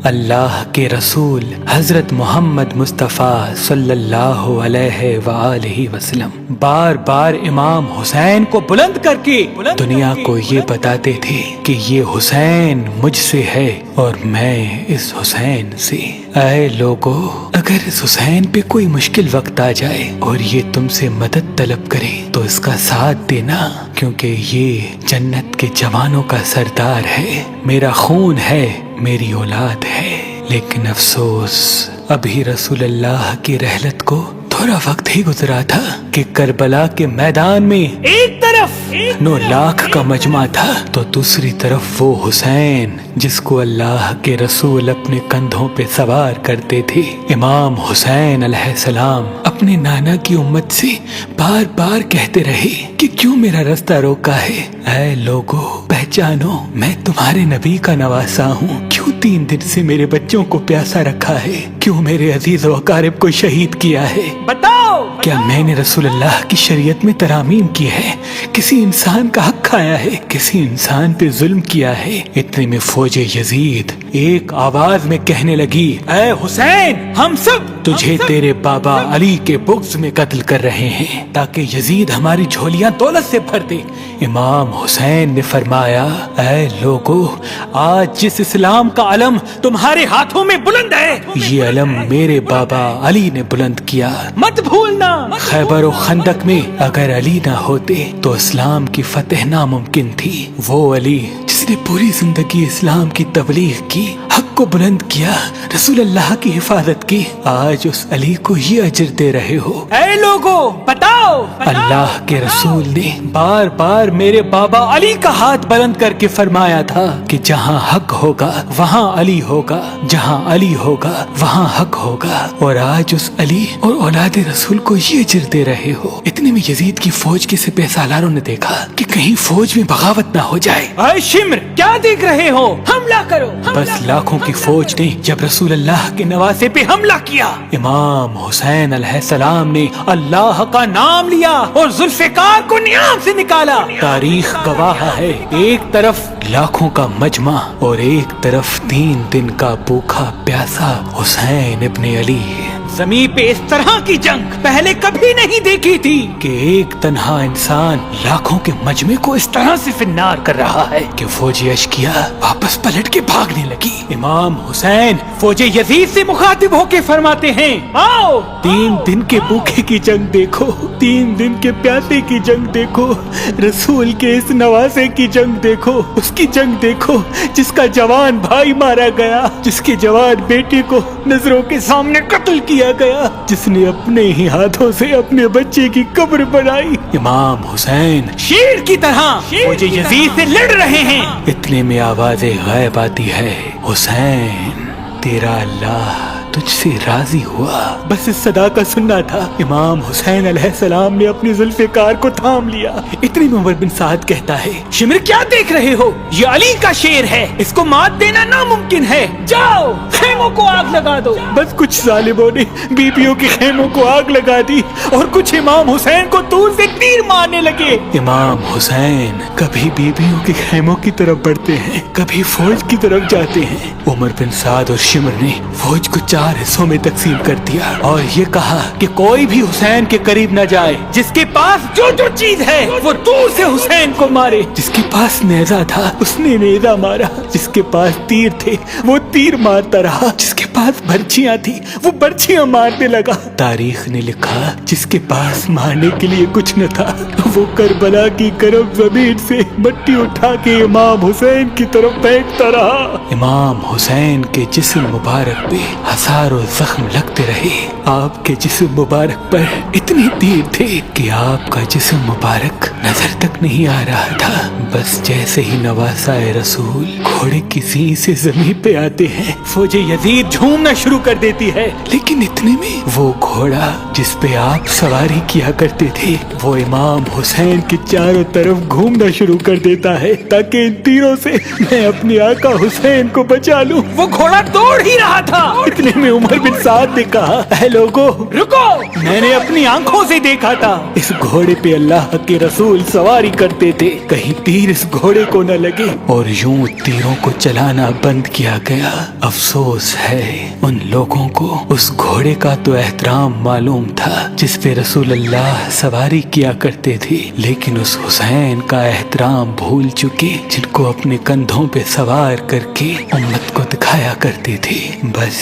اللہ کے رسول حضرت محمد مصطفیٰ صلی اللہ علیہ وآلہ وسلم بار بار امام حسین کو بلند کر کے دنیا کو یہ بتاتے تھے کہ یہ حسین مجھ سے ہے اور میں اس حسین سے۔ اے لوگو، اگر اس حسین پہ کوئی مشکل وقت آ جائے اور یہ تم سے مدد طلب کرے تو اس کا ساتھ دینا، کیونکہ یہ جنت کے جوانوں کا سردار ہے، میرا خون ہے، میری اولاد ہے۔ لیکن افسوس، ابھی رسول اللہ کی رحلت کو تھوڑا وقت ہی گزرا تھا کہ کربلا کے میدان میں ایک طرف 9 لاکھ کا مجمع تھا تو دوسری طرف وہ حسین جس کو اللہ کے رسول اپنے کندھوں پہ سوار کرتے تھے۔ امام حسین علیہ السلام اپنے نانا کی امت سے بار بار کہتے رہے کہ کیوں میرا رستہ روکا ہے؟ اے لوگو، پہچانو، میں تمہارے نبی کا نواسا ہوں۔ کیوں 3 دن سے میرے بچوں کو پیاسا رکھا ہے؟ کیوں میرے عزیز و اقارب کو شہید کیا ہے؟ بتاؤ، کیا میں نے رسول اللہ کی شریعت میں ترامیم کی ہے؟ کسی انسان کا حق کھایا ہے؟ کسی انسان پہ ظلم کیا ہے؟ اتنے میں فوج یزید ایک آواز میں کہنے لگی، اے حسین، ہم سب تجھے تیرے بابا علی کے بغض میں قتل کر رہے ہیں تاکہ یزید ہماری جھولیاں دولت سے بھر دے۔ امام حسین نے فرمایا، اے لوگو، آج جس اسلام کا علم تمہارے ہاتھوں میں بلند ہے، یہ علم میرے بابا علی نے بلند کیا۔ مت بھولنا، خیبر و خندق میں اگر علی نہ ہوتے تو اسلام کی فتح ناممکن تھی۔ وہ علی جس نے پوری زندگی اسلام کی تبلیغ کی، حق کو بلند کیا، رسول اللہ کی حفاظت کی، آج اس علی کو یہ اجر دے رہے ہو۔ اے لوگو، بتاؤ، اللہ کے رسول نے بار بار میرے بابا علی کا ہاتھ بلند کر کے فرمایا تھا کہ جہاں حق ہوگا وہاں علی ہوگا، جہاں علی ہوگا وہاں حق ہوگا، اور آج اس علی اور اولاد رسول کو یہ اجر دے رہے ہو۔ اتنے میں یزید کی فوج کے سپہ سالاروں نے دیکھا کہ کہیں فوج میں بغاوت نہ ہو جائے۔ اے شمر، کیا دیکھ رہے ہو؟ حملہ کرو۔ بس لاکھوں کی فوج نے جب رسول اللہ کے نواسے پہ حملہ کیا، امام حسین علیہ السلام نے اللہ کا نام لیا اور ذوالفقار کو نیام سے نکالا۔ تاریخ گواہ ہے، ایک طرف لاکھوں کا مجمع اور ایک طرف 3 دن کا بھوکا پیاسا حسین ابن علی۔ زمین پہ اس طرح کی جنگ پہلے کبھی نہیں دیکھی تھی کہ ایک تنہا انسان لاکھوں کے مجمع کو اس طرح سے فنار کر رہا ہے کہ فوج اشکیا واپس پلٹ کے بھاگنے لگی۔ امام حسین فوج یزید سے مخاطب ہو کے فرماتے ہیں، آؤ، 3 دن کے بھوکے کی جنگ دیکھو، 3 دن کے پیاسے کی جنگ دیکھو، رسول کے اس نواسے کی جنگ دیکھو، اس کی جنگ دیکھو جس کا جوان بھائی مارا گیا، جس کے جوان بیٹے کو نظروں کے سامنے قتل کیا گیا، جس نے اپنے ہی ہاتھوں سے اپنے بچے کی قبر بنائی۔ امام حسین شیر کی طرح فوج یزید سے لڑ رہے ہیں۔ اتنے میں آواز غیب آتی ہے، حسین، تیرا اللہ تجھ سے راضی ہوا۔ بس اس صدا کا سننا تھا، امام حسین علیہ السلام نے اپنی ذوالفقار کو تھام لیا۔ اتنی میں عمر بن سعد کہتا ہے، شمر، کیا دیکھ رہے ہو؟ یہ علی کا شیر ہے، اس کو مات دینا ناممکن ہے، جاؤ خیموں کو آگ لگا دو۔ بس کچھ ظالموں نے بیبیوں کے خیموں کو آگ لگا دی اور کچھ امام حسین کو دور سے تیر مارنے لگے۔ امام حسین کبھی بیبیوں کے خیموں کی طرف بڑھتے ہیں، کبھی فوج کی طرف جاتے ہیں۔ عمر بن سعد اور شمر نے فوج کو 4 حصوں میں تقسیم کر دیا اور یہ کہا کہ کوئی بھی حسین کے قریب نہ جائے، جس کے پاس جو چیز ہے وہ دور سے حسین کو مارے۔ جس کے پاس نیزہ تھا اس نے نیزہ مارا، جس کے پاس تیر تھے وہ تیر مارتا رہا، جس کے پاس برچیاں تھی وہ برچیاں مارنے لگا۔ تاریخ نے لکھا، جس کے پاس مارنے کے لیے کچھ نہ تھا وہ کربلا کی گرم زمین سے مٹی اٹھا کے امام حسین کی طرف پھینکتا رہا۔ امام حسین کے جسم مبارک پہ ہزاروں زخم لگتے رہے، آپ کے جسم مبارک پر اتنے تیر تھے کہ آپ کا جسم مبارک نظر تک نہیں آ رہا تھا۔ بس جیسے ہی نواسا رسول گھوڑے کی سین سے زمین پہ آتے ہیں، فوج یزید جھومنا شروع کر دیتی ہے، لیکن اتنے میں وہ گھوڑا جس پہ آپ سواری کیا کرتے تھے وہ امام حسین کے چاروں طرف گھومنا شروع کر دیتا ہے تاکہ ان تیروں سے میں اپنے آقا حسین کو بچا لوں۔ وہ گھوڑا دوڑ ہی رہا تھا، اتنے میں عمر بن سعد نے کہا اے لوگو رکو، میں نے اپنی آنکھوں سے دیکھا تھا اس گھوڑے پہ اللہ کے رسول سواری کرتے تھے، کہیں تیر اس گھوڑے کو نہ لگے، اور یوں تیروں کو چلانا بند کیا گیا۔ افسوس ہے ان لوگوں کو اس گھوڑے کا تو احترام معلوم تھا جس پہ رسول اللہ سواری کیا کرتے تھے، لیکن اس حسین کا احترام بھول چکے جن کو اپنے کندھوں پہ سوار کر کے امت کو دکھایا کرتے تھے۔ بس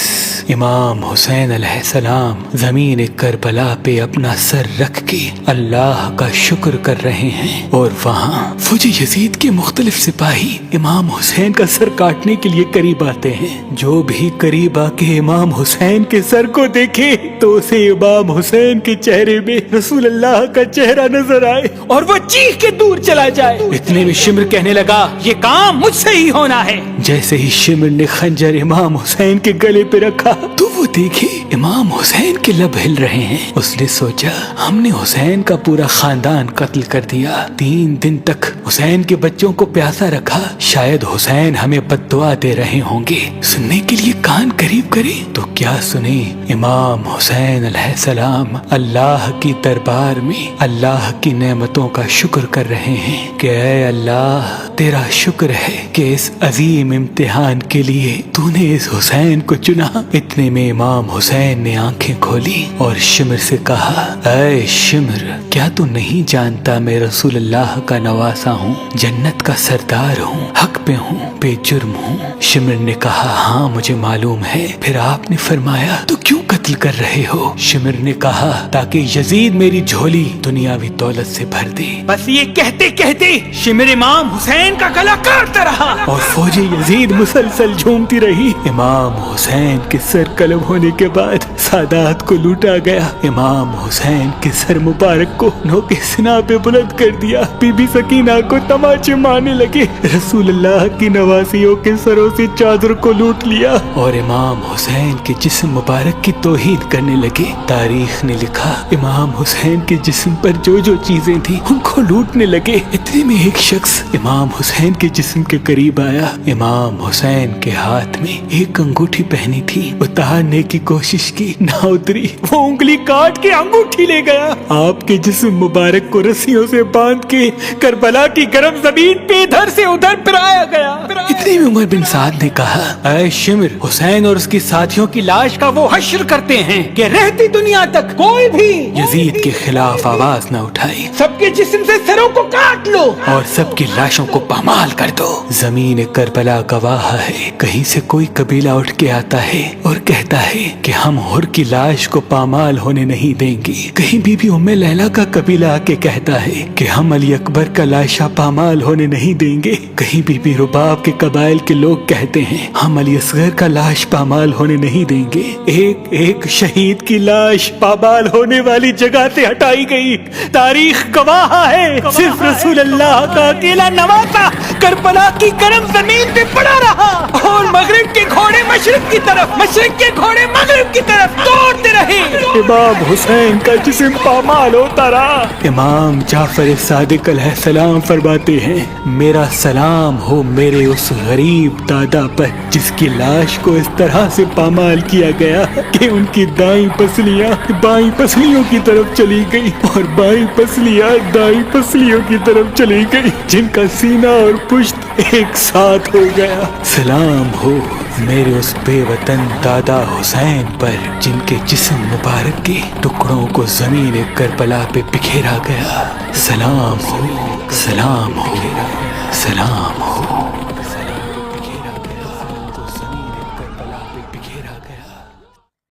امام حسین علیہ السلام زمین کربلا پہ اپنا سر رکھ کے اللہ کا شکر کر رہے ہیں، اور وہاں فوج یزید کے مختلف سپاہی امام حسین کا سر کاٹنے کے لیے قریب آتے ہیں۔ جو بھی قریب آ کے امام حسین کے سر کو دیکھے تو اسے امام حسین کے چہرے میں رسول اللہ کا چہرہ نظر آئے اور وہ چیخ کے دور چلا جائے۔ اتنے میں شمر کہنے لگا یہ کام مجھ سے ہی ہونا ہے۔ جیسے ہی شمر نے خنجر امام حسین کے گلے پہ رکھا تو وہ دیکھے امام حسین کے لب ہل رہے ہیں۔ اس نے سوچا ہم نے حسین کا پورا خاندان قتل کر دیا، 3 دن تک حسین کے بچوں کو پیاسا رکھا، شاید حسین ہمیں بد دعا دے رہے ہوں گے۔ سننے کے لیے کان قریب کرے تو کیا سنے، امام حسین علیہ السلام اللہ کی دربار میں اللہ کی نعمتوں کا شکر کر رہے ہیں کہ اے اللہ تیرا شکر ہے کہ اس عظیم امتحان کے لیے تو نے اس حسین کو چنا۔ اتنے میں امام حسین نے آنکھیں کھولی اور شمر سے کہا اے شمر کیا تو نہیں جانتا میں رسول اللہ کا نواسا ہوں، جنت کا سردار ہوں، حق پہ ہوں، بے جرم ہوں۔ شمر نے کہا ہاں مجھے معلوم ہے۔ پھر آپ نے فرمایا تو کیوں قتل کر رہے ہو؟ شمر نے کہا تاکہ یزید میری جھولی دنیاوی دولت سے بھر دے۔ بس یہ کہتے کہتے شمر امام حسین کا گلا کاٹتا رہا اور فوج یزید مسلسل جھومتی رہی۔ امام حسین کے سر قلم ہونے کے بعد سادات کو لوٹا گیا۔ امام حسین کے سر مبارک کو نوک سنا پہ بلند کر دیا۔ بی بی سکینہ کو تماچے مارنے لگے۔ رسول اللہ کی نواسیوں کے سروں سے چادر کو لوٹ لیا اور امام حسین کے جسم مبارک کی توہین کرنے لگے۔ تاریخ نے لکھا امام حسین کے جسم پر جو جو چیزیں تھیں ان کو لوٹنے لگے۔ اتنے میں ایک شخص امام حسین کے جسم کے قریب آیا۔ امام حسین کے ہاتھ میں ایک انگوٹھی پہنی تھی، اتارنے کی کوشش کی نہ اتری، وہ انگلی کاٹ کے انگوٹھی لے گیا۔ آپ کے جسم مبارک کو رسیوں سے باندھ کے کربلا کی گرم زمین پہ ادھر سے ادھر پھرایا گیا۔ اتنے میں عمر بن سعد نے کہا اے شمر حسین اور اس کے ساتھیوں کی لاش کا وہ حشر کرتے ہیں کہ رہتی دنیا تک کوئی بھی یزید کے خلاف آواز نہ اٹھائے، سب کے جسم سے سروں کو کاٹ لو اور سب کی لاشوں کو پامال کر دو۔ زمین کربلا گواہ ہے، کہیں سے کوئی قبیلہ اٹھ کے آتا ہے اور کہتا ہے کہ ہم حر کی لاش کو پامال ہونے نہیں دیں گے، کہیں بی بی ام لیلا کا قبیلہ آ کے کہتا ہے کہ ہم علی اکبر کا لاشا پامال ہونے نہیں دیں گے، کہیں بی بی رباب کے قبائل کے لوگ کہتے ہیں ہم علی اصغر کا لاش پامال ہونے نہیں دیں گے۔ ایک ایک شہید کی لاش پامال ہونے والی جگہ سے ہٹائی گئی۔ تاریخ گواہ ہے صرف رسول اللہ کا اکیلا نواسا کربلا کی گرم زمین پہ پڑا رہا اور مغرب کے گھوڑے مشرق کی طرف، مشرق کے گھوڑے مغرب کی طرف دوڑتے رہے۔ امام حسین کا جسم پامال ہوتا رہا۔ امام جعفر صادق علیہ السلام فرماتے ہیں میرا سلام ہو میرے اس غریب دادا پر جس کی لاش کو اس طرح سے پامال کیا گیا کہ ان کی دائیں پسلیاں بائیں پسلیوں کی طرف چلی گئی اور بائیں پسلیاں دائیں پسلیوں کی طرف چلی گئی، جن کا سینہ اور پشت ایک ساتھ ہو گیا۔ سلام ہو میرے اس بے وطن دادا حسین پر جن کے جسم مبارک کے ٹکڑوں کو زمین کربلا پہ بکھیرا گیا۔ سلام ہو، سلام ہو، سلام ہو۔